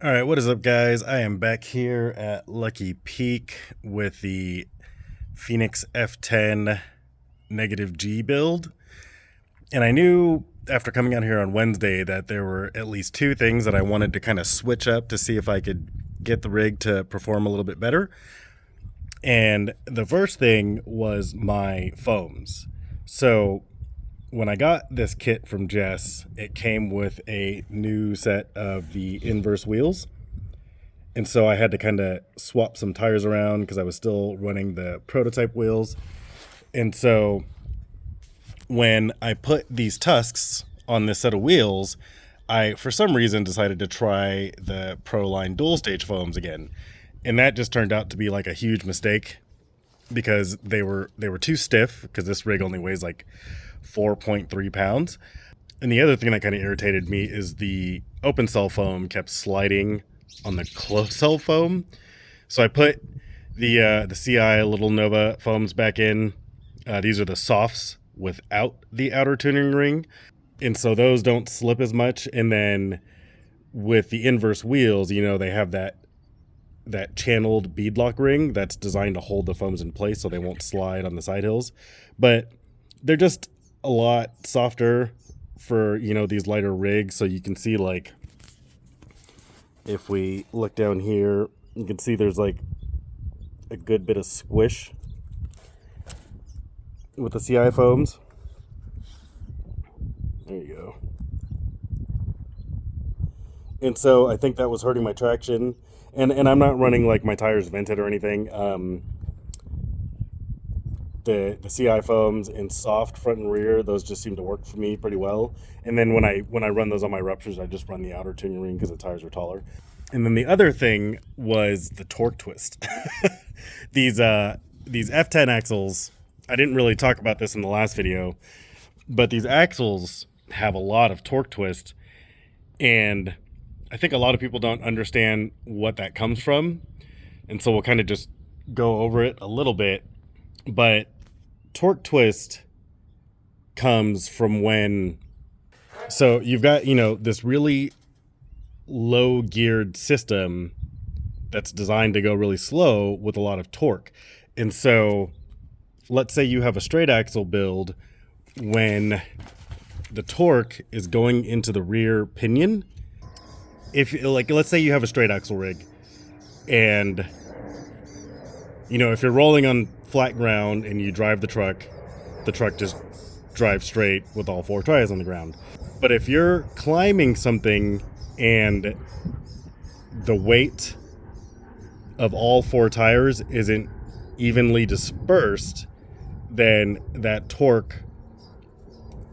All right, what is up, guys? I am back here at Lucky Peak with the Phoenix F10 -G build. And I knew after coming out here on Wednesday that there were at least two things that I wanted to kind of switch up to see if I could get the rig to perform a little bit better. And the first thing was my foams. So when I got this kit from Jess, it came with a new set of the inverse wheels. And so I had to kind of swap some tires around because I was still running the prototype wheels. And so when I put these tusks on this set of wheels, I, for some reason, decided to try the Proline dual stage foams again. And that just turned out to be like a huge mistake because they were too stiff, because this rig only weighs like 4.3 pounds. And the other thing that kind of irritated me is the open cell foam kept sliding on the closed cell foam. So I put the CI Little Nova foams back in. These are the softs without the outer tuning ring. And so those don't slip as much. And then with the inverse wheels, you know, they have that channeled beadlock ring that's designed to hold the foams in place so they won't slide on the side hills. But they're just a lot softer for, you know, these lighter rigs. So you can see, like, if we look down here, you can see there's like a good bit of squish with the CI foams. There you go. And so I think that was hurting my traction. And I'm not running like my tires vented or anything. The CI foams in soft front and rear, those just seem to work for me pretty well. And then when I run those on my ruptures, I just run the outer tuning ring because the tires are taller. And then the other thing was the torque twist. These F10 axles, I didn't really talk about this in the last video, but these axles have a lot of torque twist, and I think a lot of people don't understand what that comes from. And so we'll kind of just go over it a little bit. But torque twist comes from when, so you've got, you know, this really low geared system that's designed to go really slow with a lot of torque. And so let's say you have a straight axle build, when the torque is going into the rear pinion. If, like, let's say you have a straight axle rig, and, you know, if you're rolling on flat ground and you drive the truck just drives straight with all four tires on the ground. But if you're climbing something and the weight of all four tires isn't evenly dispersed, then that torque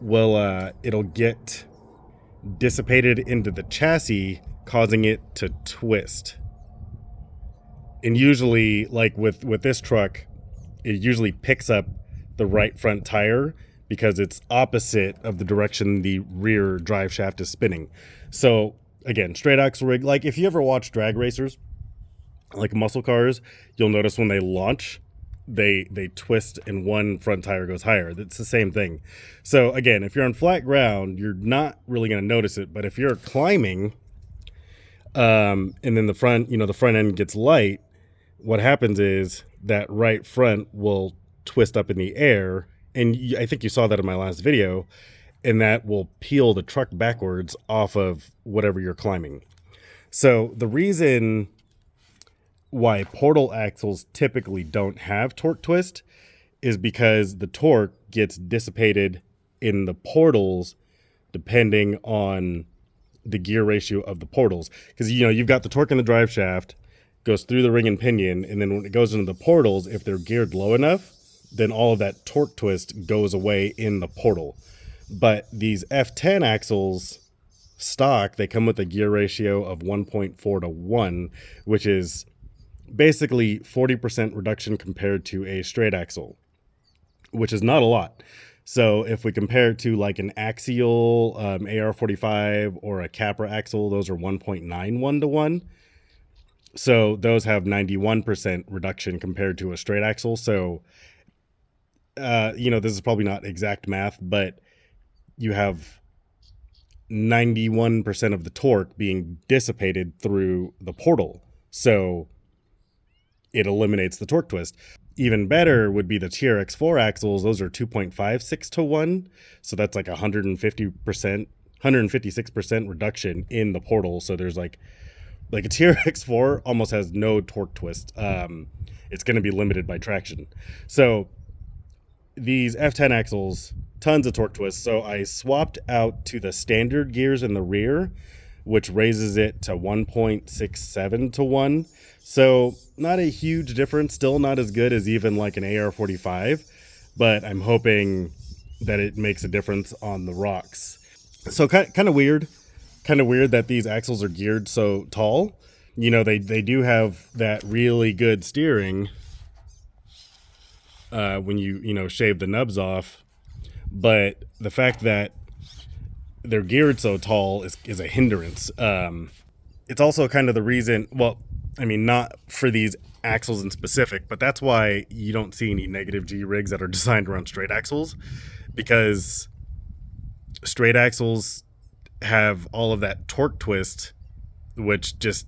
will it'll get dissipated into the chassis, causing it to twist. And usually, like with this truck, it usually picks up the right front tire because it's opposite of the direction the rear drive shaft is spinning. So again, straight axle rig, like if you ever watch drag racers, like muscle cars, you'll notice when they launch, they twist and one front tire goes higher. That's the same thing. So again, if you're on flat ground, you're not really going to notice it. But if you're climbing, and then the front end gets light, what happens is that right front will twist up in the air. And I think you saw that in my last video, and that will peel the truck backwards off of whatever you're climbing. So the reason why portal axles typically don't have torque twist is because the torque gets dissipated in the portals depending on the gear ratio of the portals. Because, you know, you've got the torque in the drive shaft, goes through the ring and pinion, and then when it goes into the portals, if they're geared low enough, then all of that torque twist goes away in the portal. But these F10 axles stock, they come with a gear ratio of 1.4 to 1, which is basically 40% reduction compared to a straight axle, which is not a lot. So if we compare it to like an axial AR45 or a Capra axle, those are 1.91 to 1. So those have 91% reduction compared to a straight axle. So, you know, this is probably not exact math, but you have 91% of the torque being dissipated through the portal. So it eliminates the torque twist. Even better would be the TRX4 axles. Those are 2.56 to 1. So that's like 156% reduction in the portal. So there's like a TRX4 almost has no torque twist. It's going to be limited by traction. So these F10 axles, tons of torque twists. So I swapped out to the standard gears in the rear, which raises it to 1.67 to 1. So not a huge difference, still not as good as even like an AR45, but I'm hoping that it makes a difference on the rocks. So kind of weird that these axles are geared so tall. You know, they do have that really good steering when you shave the nubs off, but the fact that they're geared so tall is a hindrance. It's also kind of the reason, well, I mean, not for these axles in specific, but that's why you don't see any negative G rigs that are designed around straight axles, because straight axles have all of that torque twist, which just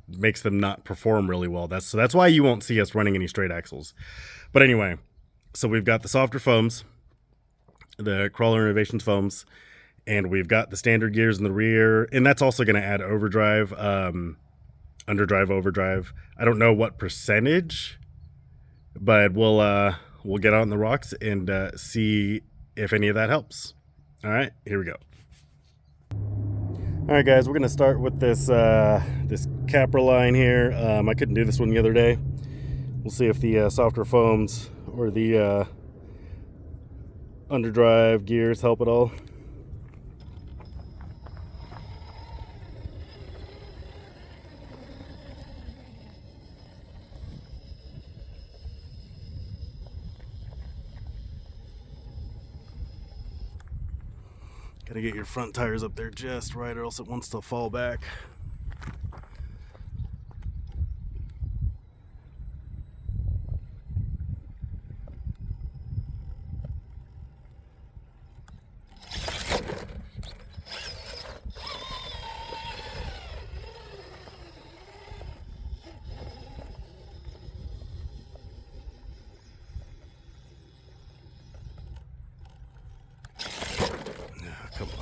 makes them not perform really well. That's why you won't see us running any straight axles. But anyway, so we've got the softer foams, the Crawler Innovations foams, and we've got the standard gears in the rear, and that's also going to add overdrive, underdrive, overdrive. I don't know what percentage, but we'll get out on the rocks and see if any of that helps. All right, here we go. All right, guys, we're going to start with this Capra line here. I couldn't do this one the other day. We'll see if the softer foams or the underdrive gears help at all. Gotta get your front tires up there just right, or else it wants to fall back. Come on.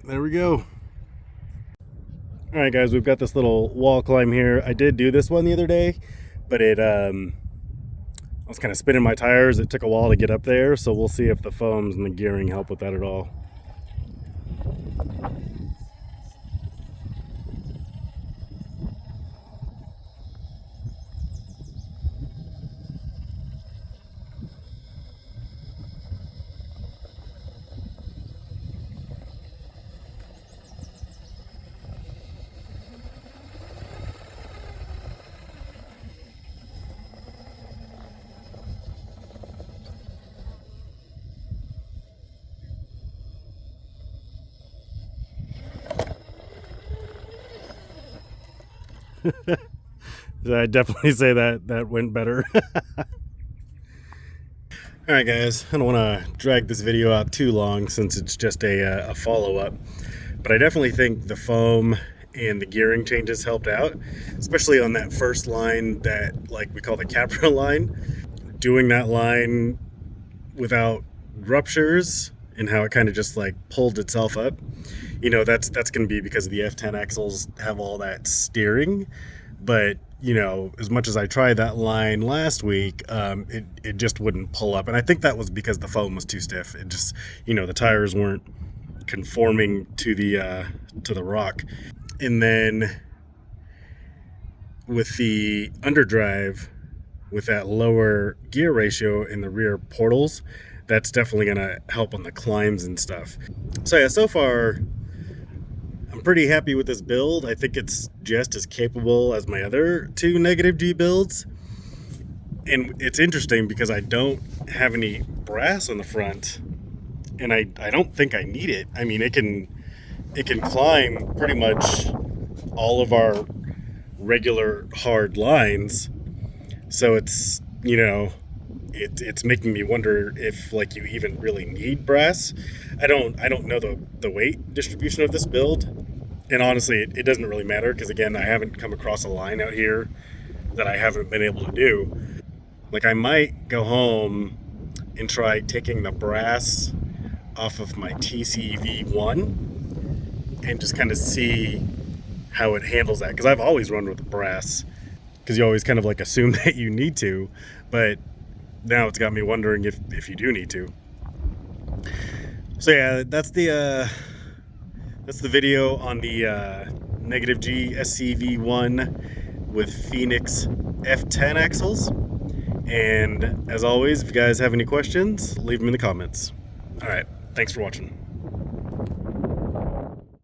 There we go. All right, guys, we've got this little wall climb here. I did do this one the other day, but I was kind of spinning my tires. It took a while to get up there, so we'll see if the foams and the gearing help with that at all. I definitely say that went better. All right, guys, I don't want to drag this video out too long since it's just a follow-up, but I definitely think the foam and the gearing changes helped out, especially on that first line that, like, we call the capture line. Doing that line without ruptures and how it kind of just like pulled itself up, you know, that's going to be because the F10 axles have all that steering. But you know, as much as I tried that line last week, it just wouldn't pull up. And I think that was because the foam was too stiff. It just, you know, the tires weren't conforming to the rock. And then with the underdrive, with that lower gear ratio in the rear portals, that's definitely going to help on the climbs and stuff. So yeah, so far I'm pretty happy with this build. I think it's just as capable as my other two negative G builds. And it's interesting because I don't have any brass on the front, and I don't think I need it. I mean, it can climb pretty much all of our regular hard lines. So it's, you know, it's making me wonder if, like, you even really need brass. I don't know the weight distribution of this build, and honestly it doesn't really matter because, again, I haven't come across a line out here that I haven't been able to do. Like, I might go home and try taking the brass off of my TCV1 and just kind of see how it handles that, because I've always run with the brass, because you always kind of like assume that you need to, but now it's got me wondering if you do need to. So yeah, that's the video on the negative G SCV1 with Phoenix F10 axles. And as always, if you guys have any questions, leave them in the comments. All right, thanks for watching.